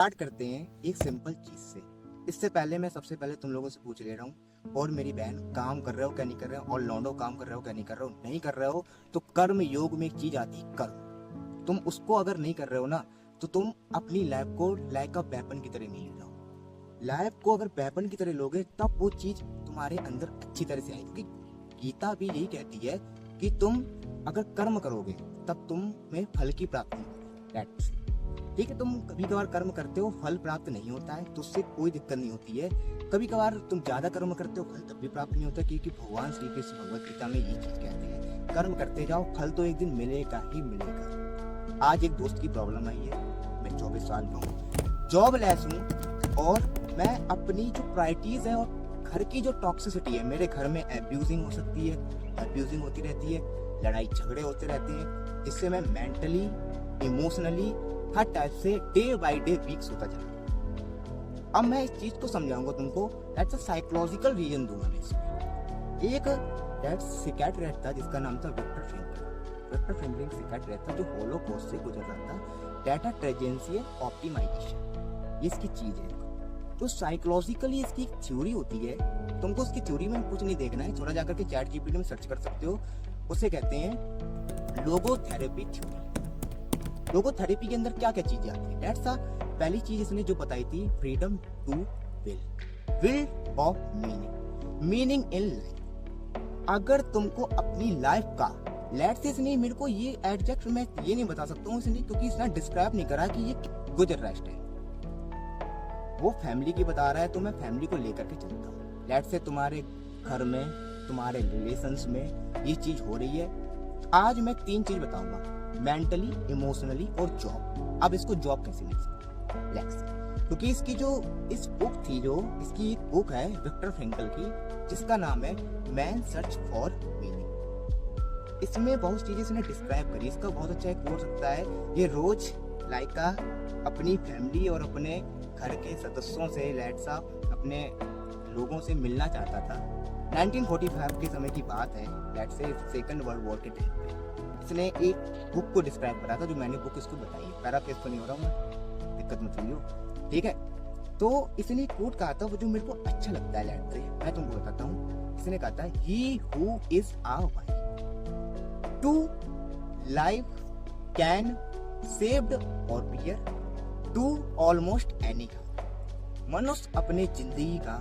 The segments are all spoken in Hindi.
स्टार्ट करते हैं एक सिंपल चीज से। इससे पहले मैं सबसे पहले तुम लोगों से पूछ ले रहा हूँ, और मेरी बहन, काम कर रहे हो क्या नहीं कर रहे हो, और लौंडो काम कर रहे हो क्या नहीं कर रहे हो। नहीं कर रहे हो तो कर्म योग में एक चीज आती है कर्म। तुम उसको अगर नहीं कर रहे हो ना, तो तुम अपनी लाइफ को लाइक अ वेपन की तरह नहीं ले जाओ। लाइफ को अगर वेपन की तरह लोगे तब वो चीज तुम्हारे अंदर अच्छी तरह से आएगी। क्योंकि गीता भी यही कहती है कि तुम अगर कर्म करोगे तब तुम्हें फल की प्राप्ति होगी। ठीक है, तुम कभी कभार कर्म करते हो, फल प्राप्त नहीं होता है तो उससे कोई दिक्कत नहीं होती है। कभी कभार तुम ज्यादा कर्म करते हो, फल तब भी प्राप्त नहीं होता, क्योंकि भगवान श्री कृष्ण भगवत गीता में ये चीज कहते हैं, कर्म करते जाओ, फल तो एक दिन मिलेगा ही मिलेगा। आज एक दोस्त की प्रॉब्लम आई है। मैं 24 साल का हूँ, जॉबलेस हूँ, और मैं अपनी जो प्रायोरिटीज है और घर की जो टॉक्सिसिटी है, मेरे घर में एब्यूजिंग हो सकती है, एब्यूजिंग होती रहती है, लड़ाई झगड़े होते रहते हैं, जिससे मैं मेंटली, इमोशनली हर टाइप से डे बाय डे वीक्स होता जा रहा हूं। अब मैं इस चीज को समझाऊंगा तुमको, दैट्स अ साइकोलॉजिकल रीजन दूंगा मैं इसमें। एक दैट सिकैट्रिस्ट था जिसका नाम था विक्टर फ्रैंकल। विक्टर फ्रैंकल एक सिकैट्रिस्ट था जो होलोकॉस्ट से गुजर रहा था। डेटा ट्रेजेंसी ऑप्टिमाइजेशन, ये इसकी चीज है। तो साइकोलॉजिकली इसकी एक थ्योरी होती है, तुमको उसकी थ्योरी में कुछ नहीं देखना है, थोड़ा जाकर के चैट जीपीटी में सर्च कर सकते हो। उसे कहते हैं लोगोथेरेपी थ्योरी। लोगोथेरेपी के अंदर क्या क्या चीजें आती है? दैट्स पहली चीज इसने जो बताई थी, freedom to will of meaning, meaning in life. अगर तुमको अपनी लाइफ का, लेट्स से इसने मेरे को ये एडजेक्ट मैं ये नहीं बता सकता हूँ इसने, क्योंकि इसने डिस्क्राइब नहीं करा कि ये गुजर रेस्ट है। वो फैमिली की बता रहा है, तो मैं फैमिली को लेकर के चलता हूँ। लेट्स से तुम्हारे घर में, तुम्हारे रिलेशंस में ये चीज हो रही है। आज मैं 3 चीज बताऊंगा, मेंटली, इमोशनली और जॉब। अब इसको जॉब कैसे मिल सकती है? लेट्स, क्योंकि इसकी जो इस बुक थी, जो इसकी एक बुक है विक्टर फ्रैंकल की, जिसका नाम है मैन सर्च फॉर मीनिंग। इसमें बहुत चीजें इसने डिस्क्राइब करी। इसका बहुत अच्छा एक हो सकता है, ये रोज लाइक अपनी फैमिली और अपने घर के सदस्यों से, लेट्स अपने लोगों से मिलना चाहता था। 1945 के समय की बात है, let's say second world war के टाइम पे इसने एक बुक को डिस्क्राइब करा था, जो मैंने बुक इसको बताई है। पैराफ्रेज तो नहीं हो रहा हूँ मैं, दिक्कत मत लीजिए, ठीक है। तो इसने एक कोट कहा था, वो जो मेरे को अच्छा लगता है, लेट्स से मैं तुमको बताता हूँ। इसने कहा था, he who is a why to life can saved और बियर टू ऑलमोस्ट एनी। मनुष्य अपने जिंदगी का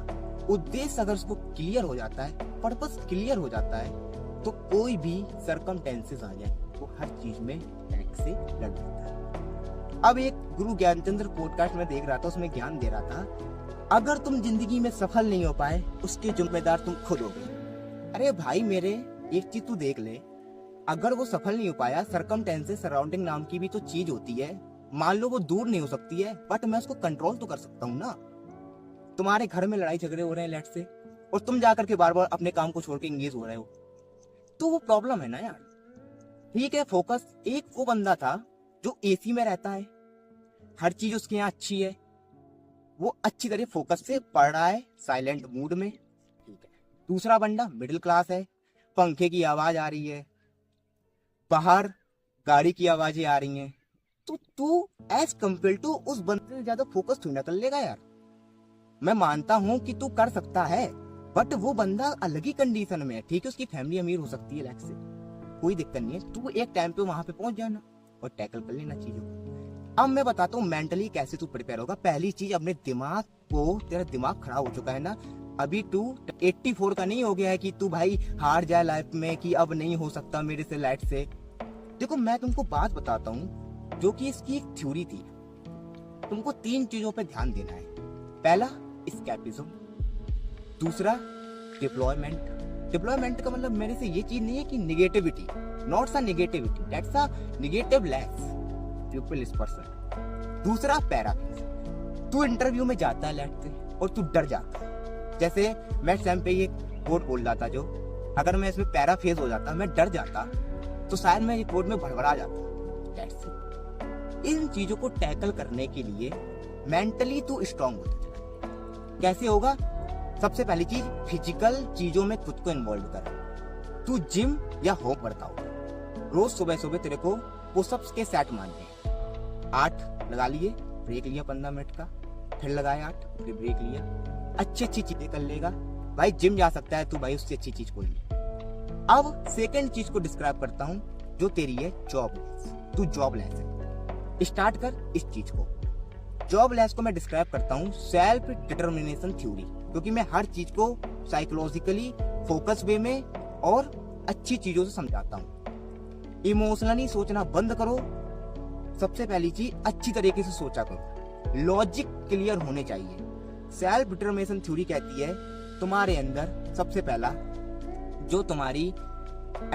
उद्देश्य अगर उसको क्लियर हो जाता है, पर्पस क्लियर हो जाता है, तो कोई भी सरकमटेंसेस आ जाए वो हर चीज में टैग से लड़ जाता है। अब एक गुरु ज्ञानचंद्र पॉडकास्ट में देख रहा था, उसमें ज्ञान दे रहा था, अगर तुम जिंदगी में सफल नहीं हो पाए, उसके जिम्मेदार तुम खुद हो गए। अरे भाई मेरे, एक चीज तू देख ले, अगर वो सफल नहीं हो पाया, सरकमटेंसेस, सराउंडिंग नाम की भी तो चीज होती है। मान लो वो दूर नहीं हो सकती है, बट मैं उसको कंट्रोल तो कर सकता हूँ ना। तुम्हारे घर में लड़ाई झगड़े हो रहे हैं लेट्स से, और तुम जाकर के बार बार अपने काम को छोड़ के इंगेज हो रहे हो, तो वो प्रॉब्लम है ना यार। ठीक है, फोकस। एक वो बंदा था जो एसी में रहता है, हर चीज उसके यहाँ अच्छी है, वो अच्छी तरह फोकस से पढ़ रहा है साइलेंट मूड में, ठीक है। दूसरा बंदा मिडिल क्लास है, पंखे की आवाज आ रही है, बाहर गाड़ी की आवाजें आ रही हैं, तो तू एज कम्पेयर टू उस बंदे से ज्यादा फोकस थोड़ी ना कर लेगा यार। मैं मानता हूँ कि तू कर सकता है, बट वो बंदा अलग ही कंडीशन में है, ठीक है। उसकी फैमिली अमीर हो सकती है, लेट्स से, कोई दिक्कत नहीं है। तू एक टाइम पे वहां पे पहुंच जाना और टैकल कर लेना चीजों को। अब मैं बताता हूँ मेंटली कैसे तू प्रिपेयर होगा। पहली चीज, अपने दिमाग को, तेरा दिमाग खराब हो चुका है ना, अभी तू 84 का नहीं हो गया है कि तू भाई हार जाए लाइफ में, कि अब नहीं हो सकता मेरे से, लाइट से। देखो मैं तुमको बात बताता हूँ, जो कि इसकी एक थ्योरी थी। तुमको 3 चीजों पे ध्यान देना है। पहला, एस्केपिज्म। दूसरा, डिप्लॉयमेंट। डिप्लॉयमेंट का मतलब मेरे से ये चीज नहीं है कि निगेटिविटी, नॉट सा negativity, that's a negative less people इस पर्सन। दूसरा, पैराफ्रेज। तू इंटरव्यू में जाता है लेट्स से, और तू डर जाता है। जैसे मैं सैम पे ये कोड बोल रहा था, जो अगर मैं इसमें पैराफ्रेज हो जाता, मैं डर जाता, तो शायद मैं ये कोड में भड़बड़ा जाता। That's it. इन चीजों को टैकल करने के लिए मेंटली तू स्ट्रांग होता है। कैसे होगा? सबसे पहली चीज, फिजिकल चीजों में खुद को इन्वॉल्व कर। तू जिम या होम वर्कआउट, रोज सुबह सुबह तेरे को पुशअप्स के सेट मारने हैं, 8 लगा लिए, ब्रेक लिया 15 मिनट का, फिर लगाया 8, फिर ब्रेक लिया। अच्छी अच्छी चीजें कर लेगा भाई, जिम जा सकता है तू भाई, उससे अच्छी चीज कोई नहीं। अब सेकंड चीज को डिस्क्राइब करता हूँ जो तेरी है जॉबलेस। तू जॉबलेस है, स्टार्ट कर इस चीज को। जॉबलेस को मैं डिस्क्राइब करता हूँ सेल्फ डिटर्मिनेशन थ्योरी, क्योंकि मैं हर चीज को साइकोलॉजिकली फोकस वे में और अच्छी चीजों से समझाता हूँ। इमोशनली सोचना बंद करो। सबसे पहली चीज अच्छी तरीके से सोचा करो, लॉजिक क्लियर होने चाहिए। सेल्फ डिटर्मिनेशन थ्योरी कहती है तुम्हारे अंदर सबसे पहला जो तुम्हारी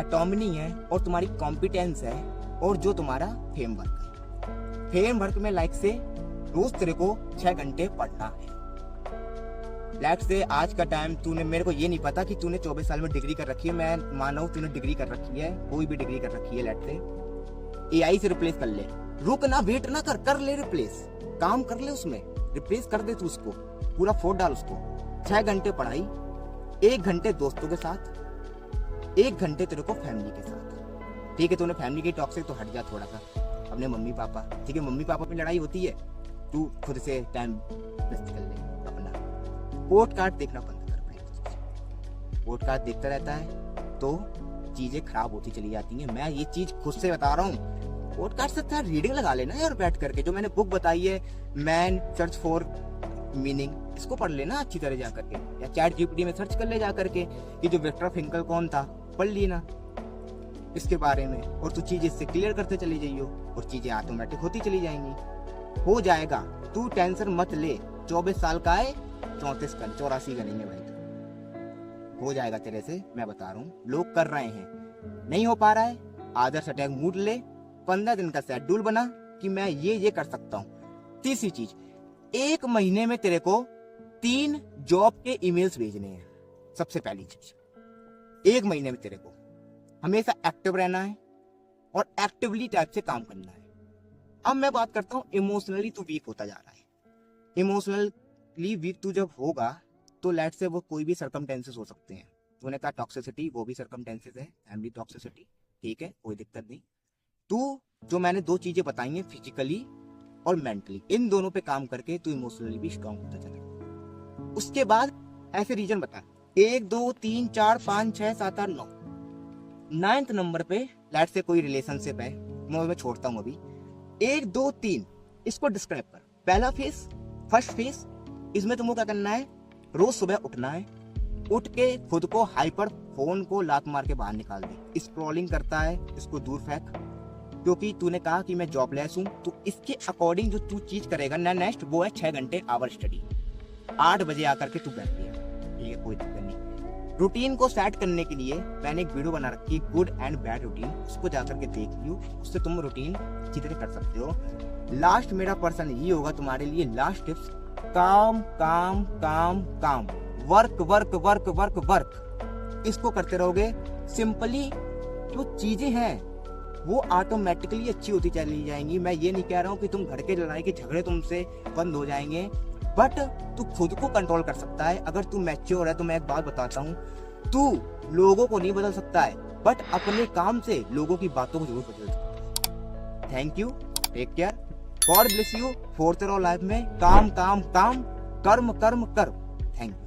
एटोमनी है और तुम्हारी कॉम्पिटेंस है और जो तुम्हारा फ्रेमवर्क है। फ्रेमवर्क में लाइक से रोज तेरे को 6 घंटे पढ़ना है। लाइक से आज का टाइम तूने, मेरे को ये नहीं पता कि तूने 24 साल में डिग्री कर रखी है, मैं मानो तूने डिग्री कर रखी है, कोई भी डिग्री कर रखी है, लेट से एआई से रिप्लेस कर ले। रुक ना, वेट ना कर ले रिप्लेस, काम कर ले, उसमें रिप्लेस कर दे तू उसको, पूरा फोड़ डाल उसको। 6 घंटे पढ़ाई, 1 घंटे दोस्तों के साथ, 1 घंटे तेरे को फैमिली के साथ। ठीक है, तूने फैमिली के टॉक से तो हट जा थोड़ा सा, अपने मम्मी पापा, ठीक है, मम्मी पापा में लड़ाई होती है, तू खुद से टाइम वेस्ट कर ले अपना। पॉडकास्ट देखना बंद कर भाई, पॉडकास्ट देखता रहता है तो चीजें खराब होती चली जाती हैं। मैं ये चीज खुद से बता रहा हूँ। पॉडकास्ट से अच्छा रीडिंग लगा लेना यार बैठ करके, जो मैंने बुक बताई है मैन सर्च फॉर मीनिंग, इसको पढ़ लेना अच्छी तरह जा करके, या चैट जीपीटी में सर्च कर ले जा करके कि जो विक्टर फ्रैंकल कौन था, पढ़ लेना इसके बारे में, और तू चीज इससे क्लियर करते चली जाइयो और चीजें ऑटोमेटिक होती चली जाएंगी। हो जाएगा, तू टेंशन मत ले। 24 साल का है, 34 का 84 का नहीं है भाई, हो जाएगा तेरे से, मैं बता रहा हूँ। लोग कर रहे हैं, नहीं हो पा रहा है, आदर्श अटैक मूड ले, 15 दिन का शेड्यूल बना कि मैं ये कर सकता हूँ। तीसरी चीज, 1 महीने में तेरे को 3 जॉब के ईमेल्स भेजने हैं। सबसे पहली चीज, 1 महीने में तेरे को हमेशा एक्टिव रहना है और एक्टिवली टाइप से काम करना है। अब मैं बात करता हूँ इमोशनली तू वीक होता जा रहा है। इमोशनली वीक तू जब होगा तो लेट से वो कोई भी सर्कमटेंसेस हो सकते हैं। तूने कहा टॉक्सिसिटी, वो भी सर्कमटेंसेस है, फैमिली टॉक्सिसिटी, ठीक है, कोई दिक्कत नहीं। तू जो मैंने 2 चीजें बताई हैं, फिजिकली और मेंटली, इन दोनों पे काम करके तू इमोशनली भी स्ट्रांग होता चला। उसके बाद ऐसे रीजन बता, 1 2 3 4 5 6 7 8 9, 9th नंबर पे लेट से कोई रिलेशनशिप है, मैं छोड़ता हूँ अभी। 1 2 3 इसको डिस्क्राइब कर। पहला फेस, फर्स्ट फेस, इसमें तुमको क्या करना है, रोज सुबह उठना है, उठ के खुद को हाइपर, फोन को लात मार के बाहर निकाल दे। स्क्रॉलिंग करता है, इसको दूर फेंक, क्योंकि तूने कहा कि मैं जॉबलेस हूँ, तो इसके अकॉर्डिंग जो तू चीज करेगा ना नेक्स्ट, वो है 6 घंटे आवर स्टडी। 8 बजे आकर के तू बैठ गया, ठीक है, कोई दिक्कत नहीं। रूटीन को सेट करने के लिए मैंने एक वीडियो बना रखी है, गुड एंड बैड रूटीन, उसको जाकर के देख लियो, उससे तुम रूटीन अच्छी तरह कर सकते हो। लास्ट मेरा पर्सन ये होगा तुम्हारे लिए, लास्ट टिप्स, काम काम काम काम, work work work work work, इसको करते रहोगे। सिंपली जो चीजें हैं वो ऑटोमेटिकली अच्छी होती चली जाएंगी। मैं ये नहीं कह रहा हूँ कि तुम घर के लड़ाई के झगड़े तुमसे बंद हो जाएंगे, बट तू खुद को कंट्रोल कर सकता है। अगर तू मैच्योर है तो मैं एक बात बताता हूँ, तू लोगों को नहीं बदल सकता है, बट अपने काम से लोगों की बातों को जरूर बदल सकता है। Thank you, take care, God bless you, फोर्थ रहो लाइफ में, काम काम काम, कर्म कर्म कर्म। Thank you.